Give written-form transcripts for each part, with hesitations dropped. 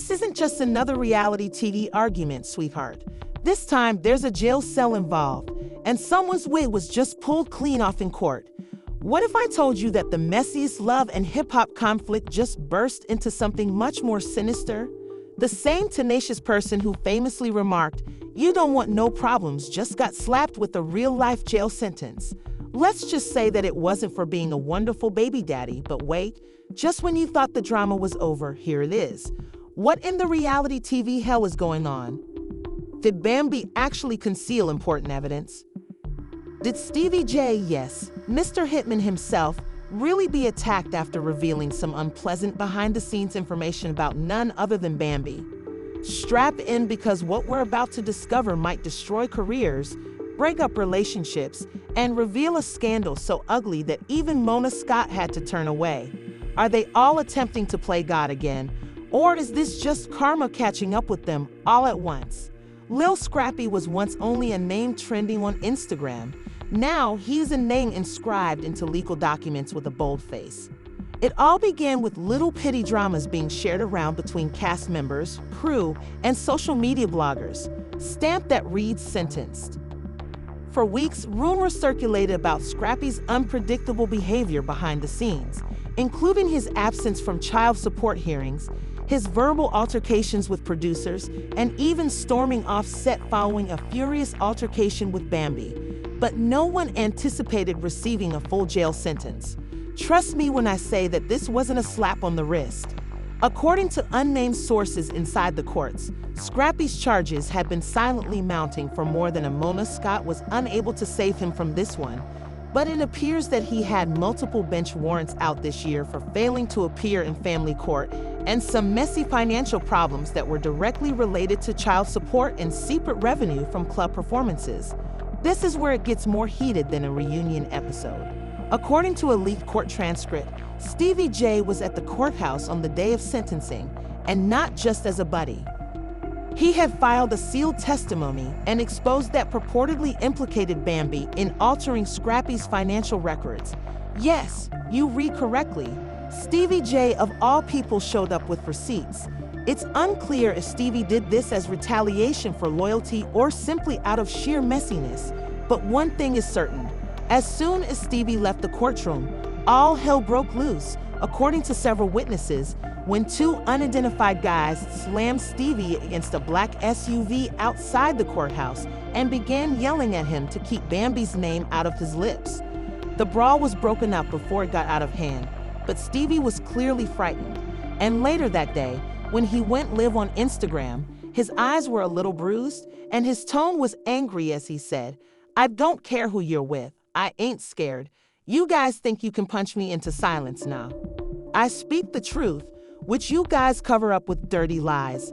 This isn't just another reality TV argument, sweetheart. This time, there's a jail cell involved, and someone's wig was just pulled clean off in court. What if I told you that the messiest love and hip-hop conflict just burst into something much more sinister? The same tenacious person who famously remarked, "You don't want no problems," just got slapped with a real-life jail sentence. Let's just say that it wasn't for being a wonderful baby daddy, but wait, just when you thought the drama was over, here it is. What in the reality TV hell is going on? Did Bambi actually conceal important evidence? Did Stevie J, yes, Mr. Hitman himself, really be attacked after revealing some unpleasant behind-the-scenes information about none other than Bambi? Strap in, because what we're about to discover might destroy careers, break up relationships, and reveal a scandal so ugly that even Mona Scott had to turn away. Are they all attempting to play God again? Or is this just karma catching up with them all at once? Lil Scrappy was once only a name trending on Instagram. Now he's a name inscribed into legal documents with a bold face. It all began with little petty dramas being shared around between cast members, crew, and social media bloggers. Stamp that reads sentenced. For weeks, rumors circulated about Scrappy's unpredictable behavior behind the scenes, including his absence from child support hearings, his verbal altercations with producers, and even storming off set following a furious altercation with Bambi. But no one anticipated receiving a full jail sentence. Trust me when I say that this wasn't a slap on the wrist. According to unnamed sources inside the courts, Scrappy's charges had been silently mounting for more than a Mona Scott was unable to save him from this one. But it appears that he had multiple bench warrants out this year for failing to appear in family court and some messy financial problems that were directly related to child support and secret revenue from club performances. This is where it gets more heated than a reunion episode. According to a leaked court transcript, Stevie J was at the courthouse on the day of sentencing, and not just as a buddy. He had filed a sealed testimony and exposed that purportedly implicated Bambi in altering Scrappy's financial records. Yes, you read correctly. Stevie J, of all people, showed up with receipts. It's unclear if Stevie did this as retaliation for loyalty or simply out of sheer messiness. But one thing is certain. As soon as Stevie left the courtroom, all hell broke loose, according to several witnesses, when two unidentified guys slammed Stevie against a black SUV outside the courthouse and began yelling at him to keep Bambi's name out of his lips. The brawl was broken up before it got out of hand, but Stevie was clearly frightened. And later that day, when he went live on Instagram, his eyes were a little bruised and his tone was angry as he said, "I don't care who you're with. I ain't scared. You guys think you can punch me into silence now. I speak the truth, which you guys cover up with dirty lies."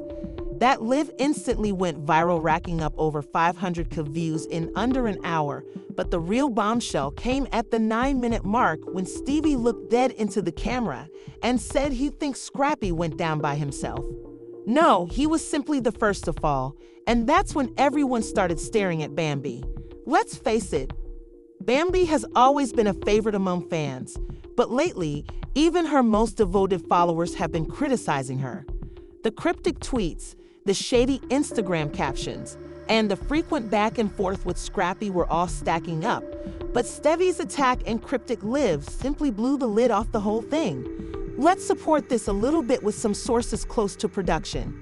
That live instantly went viral, racking up over 500,000 views in under an hour. But the real bombshell came at the 9-minute mark when Stevie looked dead into the camera and said he thinks Scrappy went down by himself. No, he was simply the first to fall. And that's when everyone started staring at Bambi. Let's face it, Bambi has always been a favorite among fans. But lately, even her most devoted followers have been criticizing her. The cryptic tweets, the shady Instagram captions, and the frequent back and forth with Scrappy were all stacking up. But Stevies' attack and cryptic lives simply blew the lid off the whole thing. Let's support this a little bit with some sources close to production.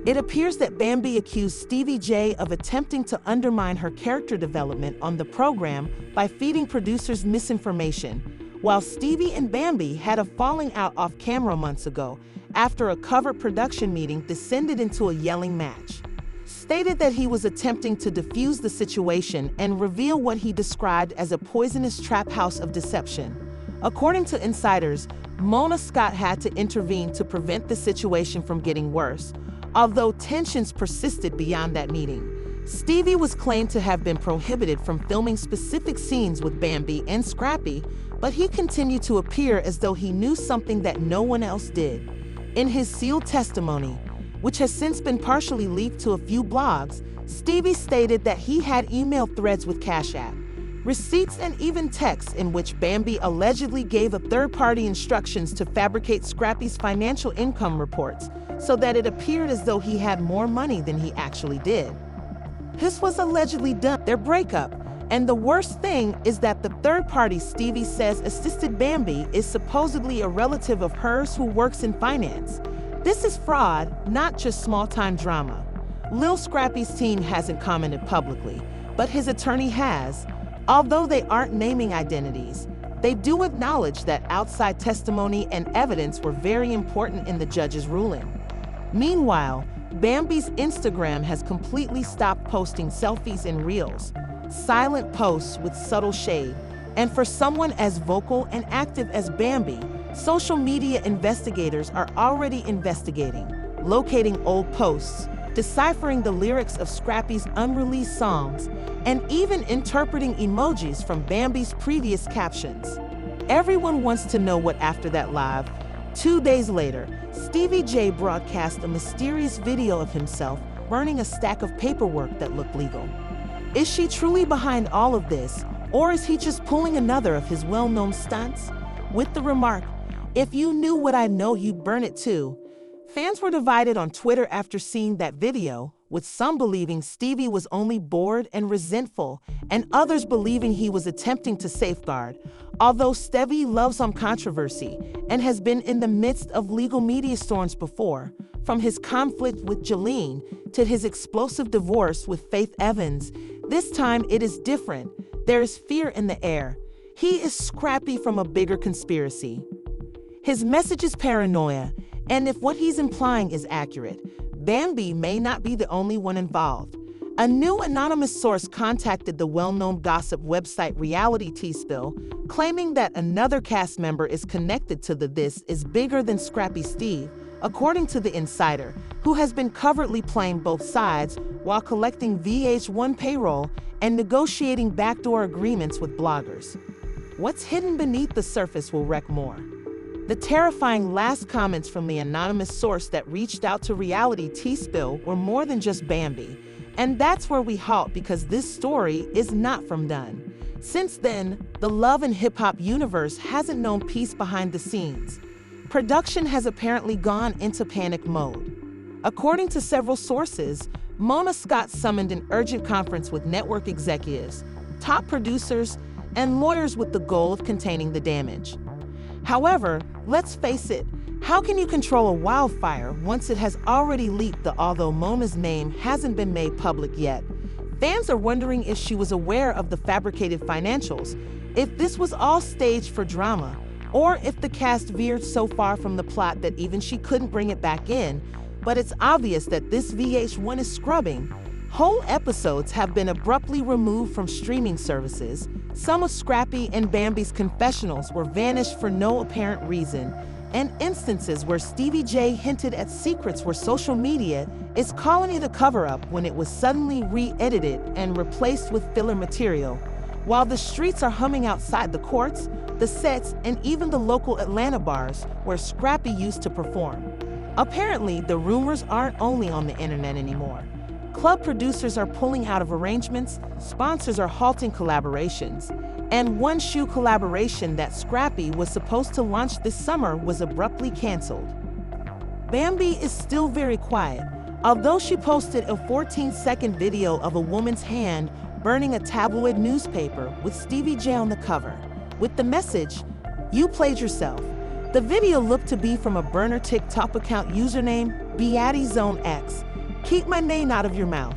It appears that Bambi accused Stevie J of attempting to undermine her character development on the program by feeding producers misinformation, while Stevie and Bambi had a falling out off camera months ago after a covert production meeting descended into a yelling match. Stated that he was attempting to defuse the situation and reveal what he described as a poisonous trap house of deception. According to insiders, Mona Scott had to intervene to prevent the situation from getting worse, although tensions persisted beyond that meeting. Stevie was claimed to have been prohibited from filming specific scenes with Bambi and Scrappy, but he continued to appear as though he knew something that no one else did. In his sealed testimony, which has since been partially leaked to a few blogs, Stevie stated that he had email threads with Cash App. Receipts and even texts in which Bambi allegedly gave a third-party instructions to fabricate Scrappy's financial income reports so that it appeared as though he had more money than he actually did. This was allegedly done their breakup, and the worst thing is that the third party Stevie says assisted Bambi is supposedly a relative of hers who works in finance. This is fraud, not just small-time drama. Lil Scrappy's team hasn't commented publicly, but his attorney has. Although they aren't naming identities, they do acknowledge that outside testimony and evidence were very important in the judge's ruling. Meanwhile, Bambi's Instagram has completely stopped posting selfies and reels, silent posts with subtle shade, and for someone as vocal and active as Bambi, social media investigators are already investigating, locating old posts, deciphering the lyrics of Scrappy's unreleased songs, and even interpreting emojis from Bambi's previous captions. Everyone wants to know what after that live. 2 days later, Stevie J broadcast a mysterious video of himself burning a stack of paperwork that looked legal. Is she truly behind all of this, or is he just pulling another of his well-known stunts? With the remark, "If you knew what I know, you'd burn it too." Fans were divided on Twitter after seeing that video, with some believing Stevie was only bored and resentful, and others believing he was attempting to safeguard. Although Stevie loves some controversy and has been in the midst of legal media storms before, from his conflict with Jolene to his explosive divorce with Faith Evans, this time it is different. There is fear in the air. He is Scrappy from a bigger conspiracy. His message is paranoia, and if what he's implying is accurate, Bambi may not be the only one involved. A new anonymous source contacted the well-known gossip website Reality Spill, claiming that another cast member is connected to the This Is Bigger Than Scrappy Steve, according to the insider, who has been covertly playing both sides while collecting VH1 payroll and negotiating backdoor agreements with bloggers. What's hidden beneath the surface will wreck more. The terrifying last comments from the anonymous source that reached out to Reality Spill were more than just Bambi. And that's where we halt, because this story is not from done. Since then, the love and hip-hop universe hasn't known peace behind the scenes. Production has apparently gone into panic mode. According to several sources, Mona Scott summoned an urgent conference with network executives, top producers, and lawyers with the goal of containing the damage. However, let's face it, how can you control a wildfire once it has already leaked? Although Mona's name hasn't been made public yet, fans are wondering if she was aware of the fabricated financials, if this was all staged for drama, or if the cast veered so far from the plot that even she couldn't bring it back in. But it's obvious that this VH1 is scrubbing. Whole episodes have been abruptly removed from streaming services. Some of Scrappy and Bambi's confessionals were vanished for no apparent reason, and instances where Stevie J hinted at secrets where social media is calling it a cover-up when it was suddenly re-edited and replaced with filler material. While the streets are humming outside the courts, the sets, and even the local Atlanta bars where Scrappy used to perform. Apparently, the rumors aren't only on the internet anymore. Club producers are pulling out of arrangements, sponsors are halting collaborations, and one shoe collaboration that Scrappy was supposed to launch this summer was abruptly canceled. Bambi is still very quiet, although she posted a 14-second video of a woman's hand burning a tabloid newspaper with Stevie J on the cover, with the message, "You played yourself." The video looked to be from a burner TikTok account username BeatiZoneX. Keep my name out of your mouth.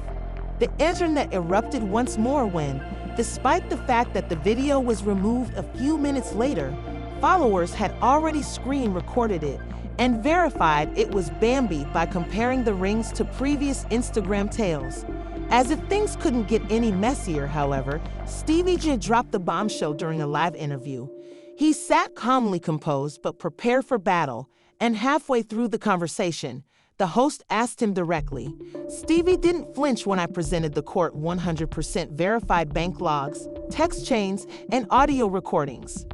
The internet erupted once more when, despite the fact that the video was removed a few minutes later, followers had already screen recorded it and verified it was Bambi by comparing the rings to previous Instagram tales. As if things couldn't get any messier, however, Stevie J dropped the bombshell during a live interview. He sat calmly composed but prepared for battle, and halfway through the conversation, the host asked him directly, "Stevie didn't flinch when I presented the court 100% verified bank logs, text chains, and audio recordings.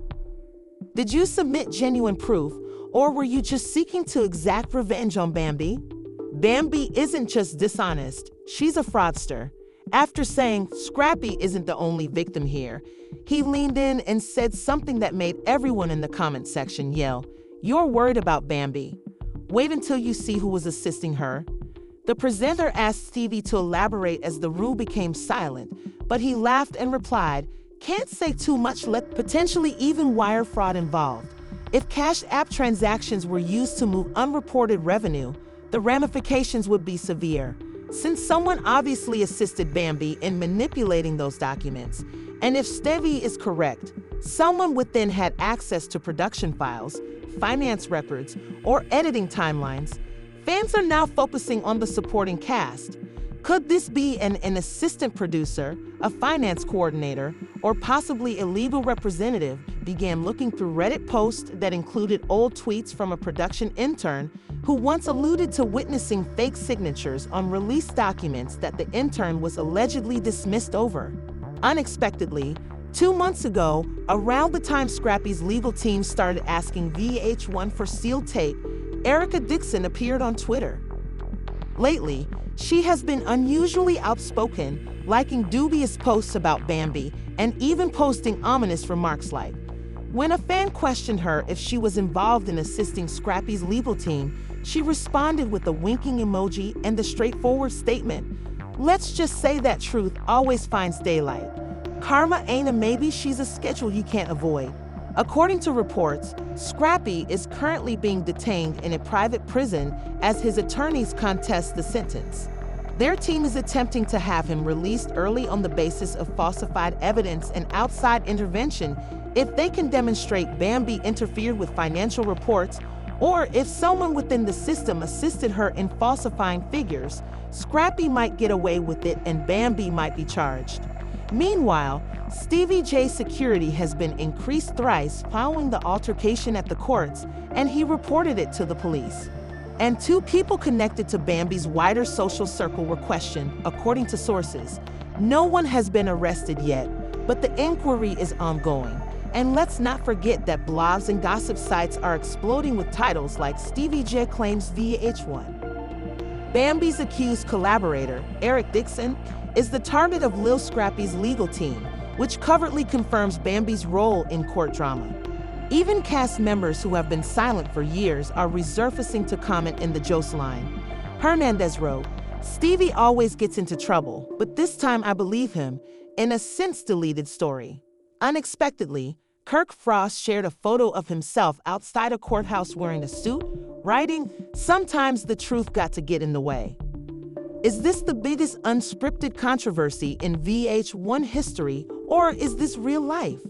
Did you submit genuine proof, or were you just seeking to exact revenge on Bambi? Bambi isn't just dishonest, she's a fraudster. After saying Scrappy isn't the only victim here, he leaned in and said something that made everyone in the comment section yell, "You're worried about Bambi. Wait until you see who was assisting her." The presenter asked Stevie to elaborate as the room became silent, but he laughed and replied, "Can't say too much, let potentially even wire fraud involved. If Cash App transactions were used to move unreported revenue, the ramifications would be severe, since someone obviously assisted Bambi in manipulating those documents. And if Stevie is correct, someone within had access to production files, finance records, or editing timelines. Fans are now focusing on the supporting cast. Could this be an assistant producer, a finance coordinator, or possibly a legal representative? Began looking through Reddit posts that included old tweets from a production intern who once alluded to witnessing fake signatures on released documents that the intern was allegedly dismissed over. Unexpectedly, 2 months ago, around the time Scrappy's legal team started asking VH1 for sealed tape, Erica Dixon appeared on Twitter. Lately, she has been unusually outspoken, liking dubious posts about Bambi and even posting ominous remarks like, when a fan questioned her if she was involved in assisting Scrappy's legal team, she responded with a winking emoji and the straightforward statement, "Let's just say that truth always finds daylight. Karma ain't a maybe, she's a schedule you can't avoid." According to reports, Scrappy is currently being detained in a private prison as his attorneys contest the sentence. Their team is attempting to have him released early on the basis of falsified evidence and outside intervention if they can demonstrate Bambi interfered with financial reports, or if someone within the system assisted her in falsifying figures. Scrappy might get away with it and Bambi might be charged. Meanwhile, Stevie J security has been increased thrice following the altercation at the courts, and he reported it to the police. And 2 people connected to Bambi's wider social circle were questioned, according to sources. No one has been arrested yet, but the inquiry is ongoing. And let's not forget that blogs and gossip sites are exploding with titles like Stevie J claims VH1. Bambi's accused collaborator, Eric Dixon, is the target of Lil Scrappy's legal team, which covertly confirms Bambi's role in court drama. Even cast members who have been silent for years are resurfacing to comment in the Jose line. Hernandez wrote, "Stevie always gets into trouble, but this time I believe him," in a since-deleted story. Unexpectedly, Kirk Frost shared a photo of himself outside a courthouse wearing a suit, writing, "Sometimes the truth got to get in the way." Is this the biggest unscripted controversy in VH1 history, or is this real life?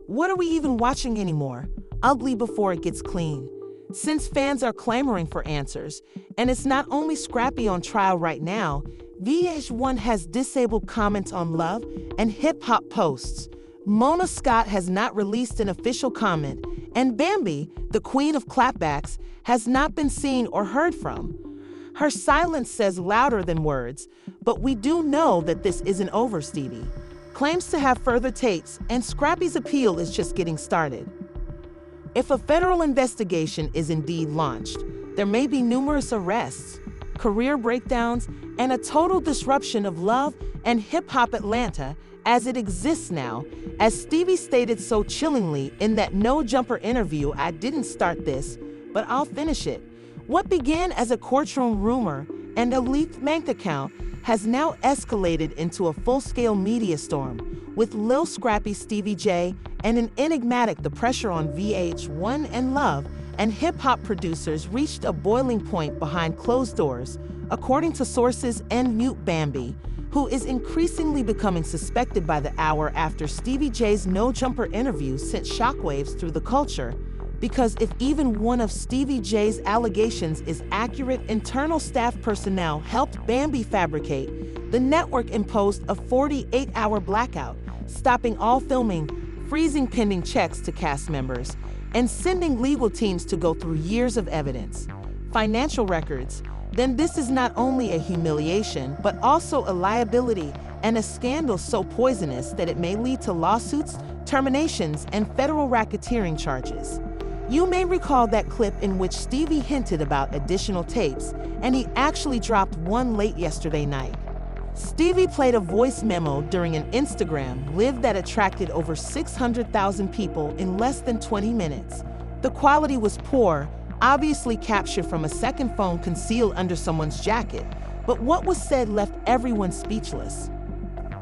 What are we even watching anymore? Ugly before it gets clean. Since fans are clamoring for answers, and it's not only Scrappy on trial right now, VH1 has disabled comments on love and hip-hop posts. Mona Scott has not released an official comment, and Bambi, the queen of clapbacks, has not been seen or heard from. Her silence says louder than words, but we do know that this isn't over. Stevie claims to have further tapes, and Scrappy's appeal is just getting started. If a federal investigation is indeed launched, there may be numerous arrests, career breakdowns, and a total disruption of love and hip-hop Atlanta as it exists now, as Stevie stated so chillingly in that No Jumper interview, "I didn't start this, but I'll finish it." What began as a courtroom rumor and a leaked bank account has now escalated into a full-scale media storm, with Lil Scrappy, Stevie J, and an enigmatic The Pressure on VH1 and Love and hip-hop producers reached a boiling point behind closed doors, according to sources, and mute Bambi, who is increasingly becoming suspected by the hour after Stevie J's No Jumper interview sent shockwaves through the culture. Because if even one of Stevie J's allegations is accurate, internal staff personnel helped Bambi fabricate. The network imposed a 48-hour blackout, stopping all filming, freezing pending checks to cast members, and sending legal teams to go through years of evidence, financial records. Then this is not only a humiliation, but also a liability and a scandal so poisonous that it may lead to lawsuits, terminations, and federal racketeering charges. You may recall that clip in which Stevie hinted about additional tapes, and he actually dropped one late yesterday night. Stevie played a voice memo during an Instagram Live that attracted over 600,000 people in less than 20 minutes. The quality was poor, obviously captured from a second phone concealed under someone's jacket, but what was said left everyone speechless.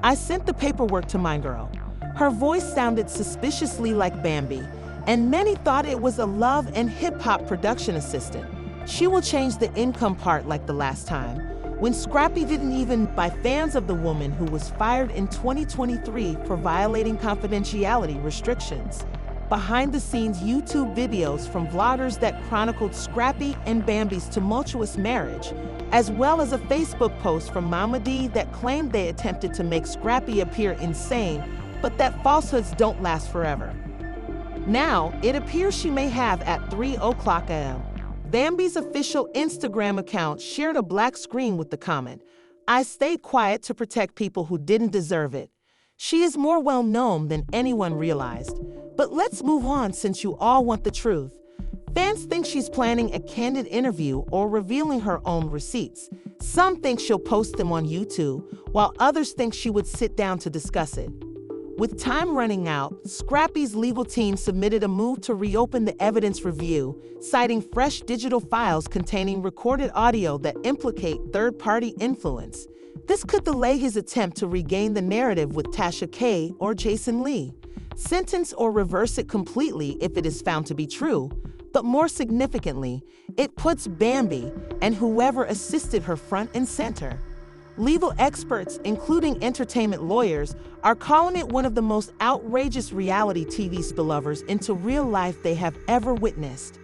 "I sent the paperwork to my girl. Her voice sounded suspiciously like Bambi, and many thought it was a love and hip-hop production assistant. She will change the income part like the last time." When Scrappy didn't even buy fans of the woman who was fired in 2023 for violating confidentiality restrictions. Behind-the-scenes YouTube videos from vloggers that chronicled Scrappy and Bambi's tumultuous marriage, as well as a Facebook post from Mama D that claimed they attempted to make Scrappy appear insane, but that falsehoods don't last forever. Now, it appears she may have at 3:00 a.m. Bambi's official Instagram account shared a black screen with the comment, "I stayed quiet to protect people who didn't deserve it." She is more well known than anyone realized. But let's move on since you all want the truth. Fans think she's planning a candid interview or revealing her own receipts. Some think she'll post them on YouTube, while others think she would sit down to discuss it. With time running out, Scrappy's legal team submitted a move to reopen the evidence review, citing fresh digital files containing recorded audio that implicate third-party influence. This could delay his attempt to regain the narrative with Tasha K or Jason Lee, sentence or reverse it completely if it is found to be true. But more significantly, it puts Bambi and whoever assisted her front and center. Legal experts, including entertainment lawyers, are calling it one of the most outrageous reality TV spillovers into real life they have ever witnessed.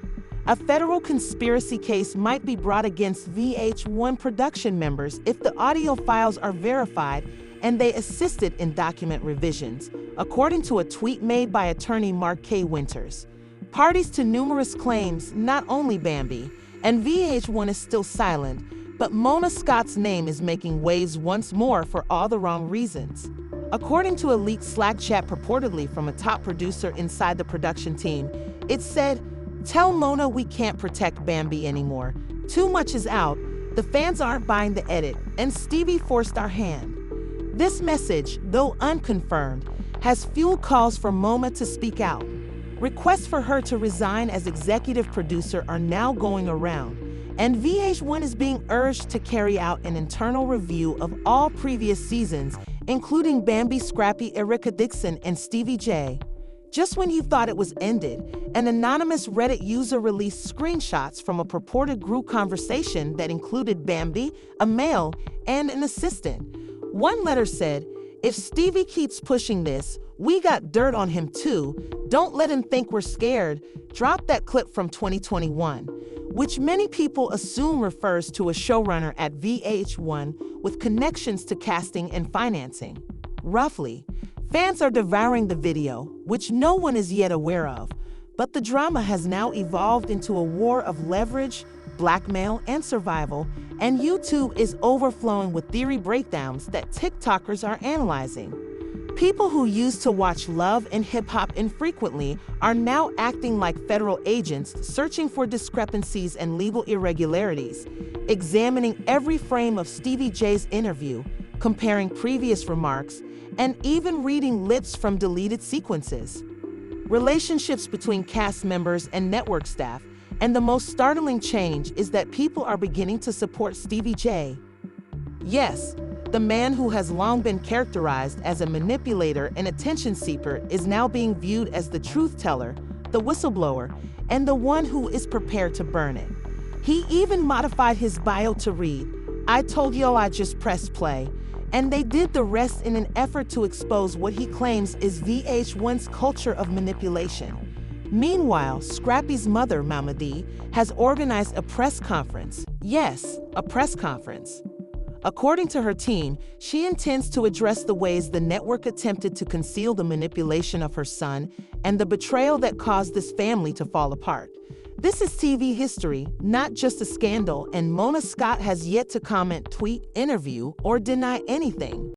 A federal conspiracy case might be brought against VH1 production members if the audio files are verified and they assisted in document revisions, according to a tweet made by attorney Mark K. Winters. Parties to numerous claims, not only Bambi, and VH1 is still silent, but Mona Scott's name is making waves once more for all the wrong reasons. According to a leaked Slack chat purportedly from a top producer inside the production team, it said, "Tell Mona we can't protect Bambi anymore. Too much is out. The fans aren't buying the edit, and Stevie forced our hand." This message, though unconfirmed, has fueled calls for Mona to speak out. Requests for her to resign as executive producer are now going around, and VH1 is being urged to carry out an internal review of all previous seasons, including Bambi, Scrappy, Erica Dixon, and Stevie J. Just when you thought it was ended, an anonymous Reddit user released screenshots from a purported group conversation that included Bambi, a male, and an assistant. One letter said, "If Stevie keeps pushing this, we got dirt on him too. Don't let him think we're scared." Drop that clip from 2021, which many people assume refers to a showrunner at VH1 with connections to casting and financing. Roughly, fans are devouring the video, which no one is yet aware of, but the drama has now evolved into a war of leverage, blackmail, and survival, and YouTube is overflowing with theory breakdowns that TikTokers are analyzing. People who used to watch love and hip-hop infrequently are now acting like federal agents searching for discrepancies and legal irregularities, examining every frame of Stevie J's interview, comparing previous remarks, and even reading lips from deleted sequences. Relationships between cast members and network staff, and the most startling change is that people are beginning to support Stevie J. Yes, the man who has long been characterized as a manipulator and attention seeker is now being viewed as the truth teller, the whistleblower, and the one who is prepared to burn it. He even modified his bio to read, "I told y'all I just pressed play," and they did the rest in an effort to expose what he claims is VH1's culture of manipulation. Meanwhile, Scrappy's mother, Mama D, has organized a press conference. Yes, a press conference. According to her team, she intends to address the ways the network attempted to conceal the manipulation of her son and the betrayal that caused this family to fall apart. This is TV history, not just a scandal, and Mona Scott has yet to comment, tweet, interview, or deny anything.